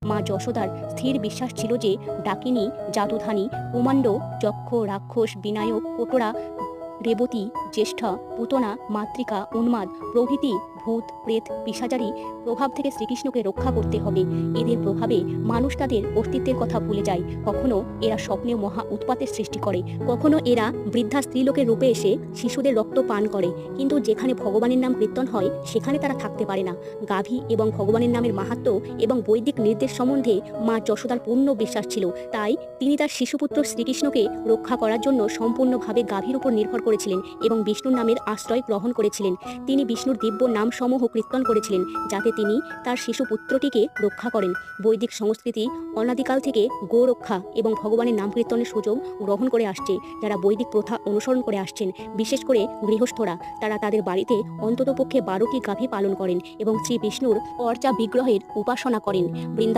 মা যশোদার স্থির বিশ্বাস ছিল যে ডাকিনী, জাদুধানী, কুমাণ্ড, যক্ষ, রাক্ষস, বিনায়ক, কোটরা, রেবতী, জ্যেষ্ঠা, পুতনা, মাতৃকা, উন্মাদ প্রভৃতি ভূত, প্রেত, পিশাচারী প্রভাব থেকে শ্রীকৃষ্ণকে রক্ষা করতে হবে। এদের প্রভাবে মানুষ তাদের অস্তিত্বের কথা ভুলে যায়। কখনো এরা স্বপ্নে মহা উৎপাতের সৃষ্টি করে, কখনো এরা বৃদ্ধা স্ত্রীলোকের রূপে এসে শিশুদের রক্ত পান করে। কিন্তু যেখানে ভগবানের নাম কীর্তন হয় সেখানে তারা থাকতে পারে না। গাভী এবং ভগবানের নামের মাহাত্ম্য এবং বৈদিক নির্দেশ সম্বন্ধে মা যশোদার পূর্ণ বিশ্বাস ছিল। তাই তিনি তার শিশুপুত্র শ্রীকৃষ্ণকে রক্ষা করার জন্য সম্পূর্ণভাবে গাভীর উপর নির্ভর করেছিলেন এবং বিষ্ণুর নামের আশ্রয় গ্রহণ করেছিলেন। তিনি বিষ্ণুর দিব্য নামসমূহ কীর্তন করেছিলেন যাতে তিনি তার শিশুপুত্রটিকে রক্ষা করেন। বৈদিক সংস্কৃতি অনাদিকাল থেকে গোরক্ষা এবং ভগবানের নাম কীর্তনের সুযোগ গ্রহণ করে আসছে। যারা বৈদিক প্রথা অনুসরণ করে আসছেন, বিশেষ করে গৃহস্থরা, তারা তাদের বাড়িতে অন্ততপক্ষে 12টি গাভী পালন করেন এবং শ্রী বিষ্ণুর অর্চা বিগ্রহের উপাসনা করেন। বৃন্দাবন